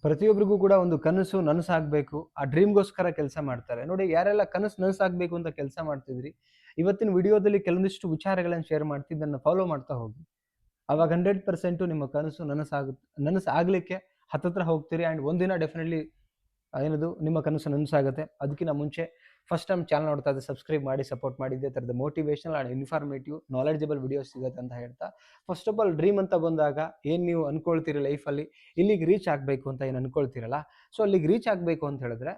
ಪ್ರತಿಯೊಬ್ಬರಿಗೂ ಕೂಡ ಒಂದು ಕನಸು ನನಸಾಗಬೇಕು. ಆ ಡ್ರೀಮ್‌ಗೋಸ್ಕರ ಕೆಲಸ ಮಾಡ್ತಾರೆ. ನೋಡಿ ಯಾರೆಲ್ಲ ಕನಸು ನನಸಾಗಬೇಕು ಅಂತ ಕೆಲಸ ಮಾಡ್ತಿದ್ರಿ, ಇವತ್ತಿನ ವಿಡಿಯೋದಲ್ಲಿ ಕೆಲವೊಂದಿಷ್ಟು ವಿಚಾರಗಳನ್ನು ಶೇರ್ ಮಾಡ್ತೀನಿ. ಇದನ್ನ ಫಾಲೋ ಮಾಡ್ತಾ ಹೋಗಿ. ಅವಾಗ 100% ನಿಮ್ಮ ಕನಸು ನನಸಾಗ್ಲಿಕ್ಕೆ ಹತ್ತತ್ರ ಹೋಗ್ತೀರಿ ಆ್ಯಂಡ್ ಒಂದಿನ ಡೆಫಿನೆಟ್ಲಿ ಏನದು ನಿಮ್ಮ ಕನಸು ನನಸಾಗುತ್ತೆ. ಅದಕ್ಕಿಂತ ಮುಂಚೆ ಫಸ್ಟ್ ಟೈಮ್ ಚಾನಲ್ ನೋಡ್ತಾ ಇದ್ದರೆ ಸಬ್ಸ್ಕ್ರೈಬ್ ಮಾಡಿ, ಸಪೋರ್ಟ್ ಮಾಡಿ. ಇದೇ ಥರದ motivational and informative, knowledgeable videos ಸಿಗುತ್ತೆ ಅಂತ ಹೇಳ್ತಾ, ಫಸ್ಟ್ ಆಫ್ ಆಲ್ ಡ್ರೀಮ್ ಅಂತ ಬಂದಾಗ ಏನು ನೀವು ಅನ್ಕೊಳ್ತೀರಿ ಲೈಫಲ್ಲಿ, ಇಲ್ಲಿಗೆ ರೀಚ್ ಆಗಬೇಕು ಅಂತ ಏನು ಅನ್ಕೊಳ್ತೀರಲ್ಲ, ಸೊ ಅಲ್ಲಿಗೆ ರೀಚ್ ಆಗಬೇಕು ಅಂತ ಹೇಳಿದ್ರೆ,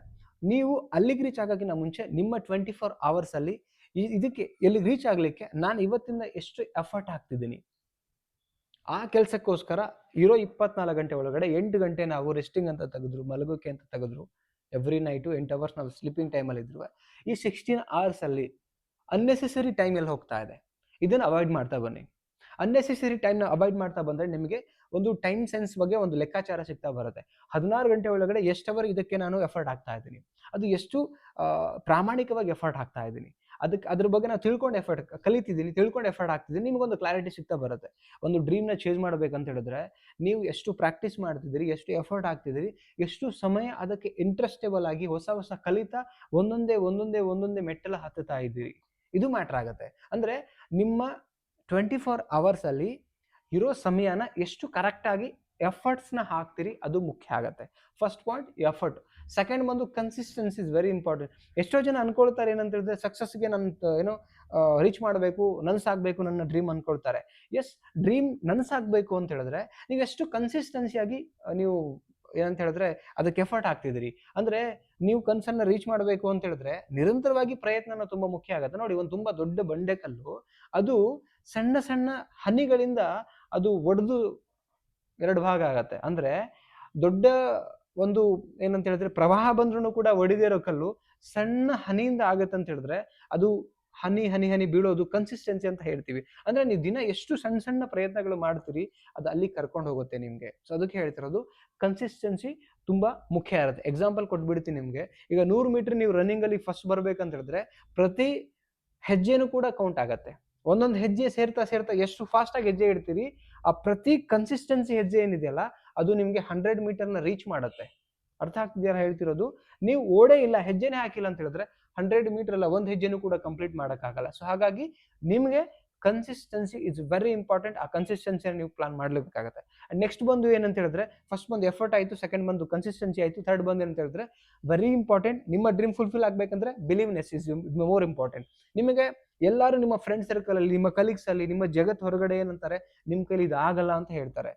ನೀವು ಅಲ್ಲಿಗೆ ರೀಚ್ ಆಗೋಕ್ಕಿಂತ ಮುಂಚೆ ನಿಮ್ಮ 24 ಅವರ್ಸಲ್ಲಿ ಇದಕ್ಕೆ ಎಲ್ಲಿಗೆ ರೀಚ್ ಆಗಲಿಕ್ಕೆ ನಾನು ಇವತ್ತಿಂದ ಎಷ್ಟು ಎಫರ್ಟ್ ಹಾಕ್ತಿದ್ದೀನಿ, ಆ ಕೆಲಸಕ್ಕೋಸ್ಕರ ಇರೋ 24 ಗಂಟೆ ಒಳಗಡೆ 8 ಗಂಟೆ ನಾವು ರೆಸ್ಟಿಂಗ್ ಅಂತ ತೆಗೆದ್ರು, ಮಲಗೋಕೆ ಅಂತ ತೆಗೆದ್ರು, ಎವ್ರಿ ನೈಟು 8 ಅವರ್ಸ್ ನಾವು ಸ್ಲೀಪಿಂಗ್ ಟೈಮಲ್ಲಿ ಇದ್ರು, ಈ 16 ಅವರ್ಸಲ್ಲಿ ಅನ್ನೆಸೆಸರಿ ಟೈಮ್ ಎಲ್ಲಿ ಹೋಗ್ತಾ ಇದೆ, ಇದನ್ನು ಅವಾಯ್ಡ್ ಮಾಡ್ತಾ ಬನ್ನಿ. ಅನ್ನೆಸೆಸರಿ ಟೈಮ್ನ ಅವಾಯ್ಡ್ ಮಾಡ್ತಾ ಬಂದರೆ ನಿಮಗೆ ಒಂದು ಟೈಮ್ ಸೆನ್ಸ್ ಬಗ್ಗೆ ಒಂದು ಲೆಕ್ಕಾಚಾರ ಸಿಗ್ತಾ ಬರುತ್ತೆ. 16 ಗಂಟೆ ಒಳಗಡೆ ಎಷ್ಟು ಅವರ್ ಇದಕ್ಕೆ ನಾನು ಎಫರ್ಟ್ ಹಾಕ್ತಾ ಇದ್ದೀನಿ, ಅದು ಎಷ್ಟು ಪ್ರಾಮಾಣಿಕವಾಗಿ ಎಫರ್ಟ್ ಹಾಕ್ತಾ ಇದ್ದೀನಿ, ಅದ್ರ ಬಗ್ಗೆ ನಾನು ತಿಳ್ಕೊಂಡು ಕಲಿತಿದ್ದೀನಿ, ತಿಳ್ಕೊಂಡು ಎಫರ್ಟ್ ಹಾಕ್ತಿದ್ದೀನಿ, ನಿಮಗೊಂದು ಕ್ಲಾರಿಟಿ ಸಿಗ್ತಾ ಬರುತ್ತೆ. ಒಂದು ಡ್ರೀಮ್ನ ಚೇಂಜ್ ಮಾಡಬೇಕಂತ ಹೇಳಿದ್ರೆ ನೀವು ಎಷ್ಟು ಪ್ರಾಕ್ಟೀಸ್ ಮಾಡ್ತಿದ್ದೀರಿ, ಎಷ್ಟು ಎಫರ್ಟ್ ಹಾಕ್ತಿದ್ದೀರಿ, ಎಷ್ಟು ಸಮಯ ಅದಕ್ಕೆ ಇಂಟ್ರೆಸ್ಟೇಬಲ್ ಆಗಿ ಹೊಸ ಹೊಸ ಕಲಿತಾ ಒಂದೊಂದೇ ಮೆಟ್ಟಲ ಹತ್ತುತ್ತಾ ಇದ್ದೀರಿ, ಇದು ಮ್ಯಾಟ್ರ್ ಆಗುತ್ತೆ. ಅಂದರೆ ನಿಮ್ಮ 24 ಅವರ್ಸಲ್ಲಿ ಇರೋ ಸಮಯನ ಎಷ್ಟು ಕರೆಕ್ಟಾಗಿ ಎಫರ್ಟ್ಸ್ನ ಹಾಕ್ತೀರಿ, ಅದು ಮುಖ್ಯ ಆಗುತ್ತೆ. First point effort. ಸೆಕೆಂಡ್ ಬಂದು ಕನ್ಸಿಸ್ಟೆನ್ಸಿ ಇಸ್ ವೆರಿ ಇಂಪಾರ್ಟೆಂಟ್. ಎಷ್ಟೋ ಜನ ಅನ್ಕೊಳ್ತಾರೆ ಏನಂತ ಹೇಳಿದ್ರೆ, ಸಕ್ಸಸ್ಗೆ ನಾನು ರೀಚ್ ಮಾಡಬೇಕು, ನನಸಾಗಬೇಕು ನನ್ನ ಡ್ರೀಮ್ ಅನ್ಕೊಳ್ತಾರೆ. ಎಸ್, ಡ್ರೀಮ್ ನನಸಾಗಬೇಕು ಅಂತ ಹೇಳಿದ್ರೆ ನೀವು ಎಷ್ಟು ಕನ್ಸಿಸ್ಟೆನ್ಸಿಯಾಗಿ ನೀವು ಏನಂತ ಹೇಳಿದ್ರೆ ಅದಕ್ಕೆ ಎಫರ್ಟ್ ಹಾಕ್ತಿದ್ದೀರಿ. ಅಂದರೆ ನೀವು ಕನಸನ್ನು ರೀಚ್ ಮಾಡಬೇಕು ಅಂತ ಹೇಳಿದ್ರೆ ನಿರಂತರವಾಗಿ ಪ್ರಯತ್ನ ತುಂಬ ಮುಖ್ಯ ಆಗುತ್ತೆ. ನೋಡಿ, ಒಂದು ತುಂಬ ದೊಡ್ಡ ಬಂಡೆಕಲ್ಲು ಅದು ಸಣ್ಣ ಸಣ್ಣ ಹನಿಗಳಿಂದ ಅದು ಒಡೆದು 2 ಭಾಗ ಆಗತ್ತೆ. ಅಂದ್ರೆ ದೊಡ್ಡ ಒಂದು ಏನಂತ ಹೇಳಿದ್ರೆ ಪ್ರವಾಹ ಬಂದ್ರೂ ಕೂಡ ಒಡೆದೇ ಇರೋ ಕಲ್ಲು ಸಣ್ಣ ಹನಿಯಿಂದ ಆಗತ್ತೆ ಅಂತ ಹೇಳಿದ್ರೆ ಅದು ಹನಿ ಬೀಳೋದು ಕನ್ಸಿಸ್ಟೆನ್ಸಿ ಅಂತ ಹೇಳ್ತೀವಿ. ಅಂದ್ರೆ ನೀವು ದಿನ ಎಷ್ಟು ಸಣ್ಣ ಸಣ್ಣ ಪ್ರಯತ್ನಗಳು ಮಾಡ್ತೀರಿ ಅದು ಅಲ್ಲಿ ಕರ್ಕೊಂಡು ಹೋಗುತ್ತೆ ನಿಮ್ಗೆ. ಸೊ ಅದಕ್ಕೆ ಹೇಳ್ತಿರೋದು ಕನ್ಸಿಸ್ಟೆನ್ಸಿ ತುಂಬಾ ಮುಖ್ಯ ಇರುತ್ತೆ. ಎಕ್ಸಾಂಪಲ್ ಕೊಟ್ಬಿಡ್ತೀನಿ ನಿಮ್ಗೆ. ಈಗ 100 ಮೀಟರ್ ನೀವು ರನ್ನಿಂಗ್ ಅಲ್ಲಿ ಫಸ್ಟ್ ಬರ್ಬೇಕಂತ ಹೇಳಿದ್ರೆ ಪ್ರತಿ ಹೆಜ್ಜೆನೂ ಕೂಡ ಕೌಂಟ್ ಆಗತ್ತೆ. ಒಂದೊಂದು ಹೆಜ್ಜೆ ಸೇರ್ತಾ ಎಷ್ಟು ಫಾಸ್ಟ್ ಆಗಿ ಹೆಜ್ಜೆ ಇಡ್ತೀರಿ, ಆ ಪ್ರತಿ ಕನ್ಸಿಸ್ಟೆನ್ಸಿ ಹೆಜ್ಜೆ ಏನಿದೆಯಲ್ಲ ಅದು ನಿಮ್ಗೆ 100 ಮೀಟರ್ನ ರೀಚ್ ಮಾಡುತ್ತೆ. ಅರ್ಥ ಆಗ್ತಿದೆಯಾ ಹೇಳ್ತಿರೋದು? ನೀವು ಓಡೇ ಇಲ್ಲ, ಹೆಜ್ಜೆನೇ ಹಾಕಿಲ್ಲ ಅಂತ ಹೇಳಿದ್ರೆ 100 ಮೀಟರ್ ಅಲ್ಲ, ಒಂದು ಹೆಜ್ಜೆನೂ ಕೂಡ ಕಂಪ್ಲೀಟ್ ಮಾಡೋಕ್ಕಾಗಲ್ಲ. ಸೊ ಹಾಗಾಗಿ ನಿಮಗೆ ಕನ್ಸಿಸ್ಟೆನ್ಸಿ ಇಸ್ ವೆರಿ ಇಂಪಾರ್ಟೆಂಟ್. ಆ ಕನ್ಸಿಸ್ಟೆನ್ಸಿಯನ್ನು ನೀವು ಪ್ಲಾನ್ ಮಾಡ್ಲೇಬೇಕಾಗುತ್ತೆ. ಅಂಡ್ ನೆಕ್ಸ್ಟ್ ಬಂದು ಏನಂತ ಹೇಳಿದ್ರೆ, ಫಸ್ಟ್ ಬಂದು ಎಫರ್ಟ್ ಆಯಿತು, ಸೆಕೆಂಡ್ ಬಂದು ಕನ್ಸಿಸ್ಟೆನ್ಸಿ ಆಯಿತು, ಥರ್ಡ್ ಬಂದು ಏನಂತ ಹೇಳಿದ್ರೆ ವೆರಿ ಇಂಪಾರ್ಟೆಂಟ್, ನಿಮ್ಮ ಡ್ರೀಮ್ ಫುಲ್ಫಿಲ್ ಆಗಬೇಕಂದ್ರೆ ಬಿಲೀವ್ನೆಸ್ ಇಸ್ ಮೋರ್ ಇಂಪಾರ್ಟೆಂಟ್. ನಿಮಗೆ ಎಲ್ಲರೂ ನಿಮ್ಮ ಫ್ರೆಂಡ್ ಸರ್ಕಲ್ ಅಲ್ಲಿ, ನಿಮ್ಮ ಕಲೀಗ್ಸ್ ಅಲ್ಲಿ, ನಿಮ್ಮ ಜಗತ್ ಹೊರಗಡೆ ಏನಂತಾರೆ, ನಿಮ್ಮ ಕೈಲಿ ಇದು ಆಗಲ್ಲ ಅಂತ ಹೇಳ್ತಾರೆ.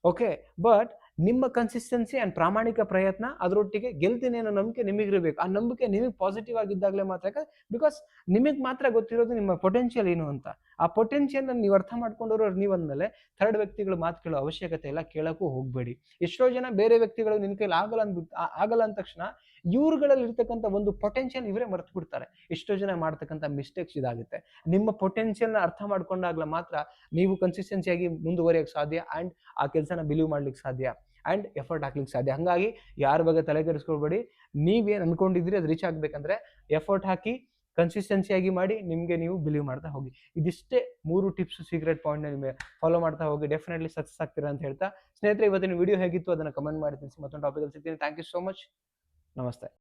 ಓಕೆ, ಬಟ್ ನಿಮ್ಮ ಕನ್ಸಿಸ್ಟೆನ್ಸಿ ಅಂಡ್ ಪ್ರಾಮಾಣಿಕ ಪ್ರಯತ್ನ ಅದರೊಟ್ಟಿಗೆ ಗೆಲ್ತೀನಿ ಅನ್ನೋ ನಂಬಿಕೆ ನಿಮಗಿರಬೇಕು. ಆ ನಂಬಿಕೆ ನಿಮಗೆ ಪಾಸಿಟಿವ್ ಆಗಿದ್ದಾಗಲೇ ಮಾತ್ರ, ಬಿಕಾಸ್ ನಿಮಗೆ ಮಾತ್ರ ಗೊತ್ತಿರೋದು ನಿಮ್ಮ ಪೊಟೆನ್ಷಿಯಲ್ ಏನು ಅಂತ. ಆ ಪೊಟೆನ್ಷಿಯಲ್ ನೀವು ಅರ್ಥ ಮಾಡ್ಕೊಂಡಿರೋ ನೀವು ಅಂದಮೇಲೆ ಥರ್ಡ್ ವ್ಯಕ್ತಿಗಳು ಮಾತು ಕೇಳೋ ಅವಶ್ಯಕತೆ ಇಲ್ಲ, ಕೇಳಕ್ಕೂ ಹೋಗಬೇಡಿ. ಎಷ್ಟೋ ಜನ ಬೇರೆ ವ್ಯಕ್ತಿಗಳು ನಿನ್ನ ಕೈಲಿ ಆಗಲ್ಲ ಅಂದ ತಕ್ಷಣ ಇವ್ರುಗಳಲ್ಲಿ ಇರ್ತಕ್ಕಂಥ ಒಂದು ಪೊಟೆನ್ಷಿಯಲ್ ಇವರೇ ಮರ್ತು ಬಿಡ್ತಾರೆ. ಎಷ್ಟೋ ಜನ ಮಾಡ್ತಕ್ಕಂಥ ಮಿಸ್ಟೇಕ್ಸ್ ಇದಾಗುತ್ತೆ. ನಿಮ್ಮ ಪೊಟೆನ್ಷಿಯಲ್ನ ಅರ್ಥ ಮಾಡ್ಕೊಂಡಾಗ್ಲ ಮಾತ್ರ ನೀವು ಕನ್ಸಿಸ್ಟೆನ್ಸಿಯಾಗಿ ಮುಂದುವರಿಯೋಕ್ಕೆ ಸಾಧ್ಯ ಆ್ಯಂಡ್ ಆ ಕೆಲಸನ ಬಿಲೀವ್ ಮಾಡ್ಲಿಕ್ಕೆ ಸಾಧ್ಯ ಆ್ಯಂಡ್ ಎಫರ್ಟ್ ಹಾಕ್ಲಿಕ್ಕೆ ಸಾಧ್ಯ. ಹಾಗಾಗಿ ಯಾರ ಬಗ್ಗೆ ತಲೆ ಕೆಡಿಸ್ಕೊಳ್ಬೇಡಿ. ನೀವೇನು ಅನ್ಕೊಂಡಿದ್ದೀರಿ ಅದು ರೀಚ್ ಆಗಬೇಕಂದ್ರೆ ಎಫರ್ಟ್ ಹಾಕಿ ಕನ್ಸಿಸ್ಟೆನ್ಸಿಯಾಗಿ ಮಾಡಿ, ನಿಮಗೆ ನೀವು ಬಿಲೀವ್ ಮಾಡ್ತಾ ಹೋಗಿ. ಇದಿಷ್ಟೇ 3 ಟಿಪ್ಸ್, ಸೀಕ್ರೆಟ್ ಪಾಯಿಂಟ್ನ ನಿಮಗೆ ಫಾಲೋ ಮಾಡ್ತಾ ಹೋಗಿ ಡೆಫಿನೆಟ್ಲಿ ಸಕ್ಸಸ್ ಆಗ್ತೀರಾ ಅಂತ ಹೇಳ್ತಾ, ಸ್ನೇಹಿತರೆ ಇವತ್ತಿನ ವಿಡಿಯೋ ಹೇಗಿತ್ತು ಅದನ್ನು ಕಮೆಂಟ್ ಮಾಡಿ ತಿಳಿಸಿ. ಮತ್ತೊಂದು ಟಾಪಿಕಲ್ಲಿ ಸಿಗ್ತೀನಿ. Thank you so much. ನಮಸ್ತೆ.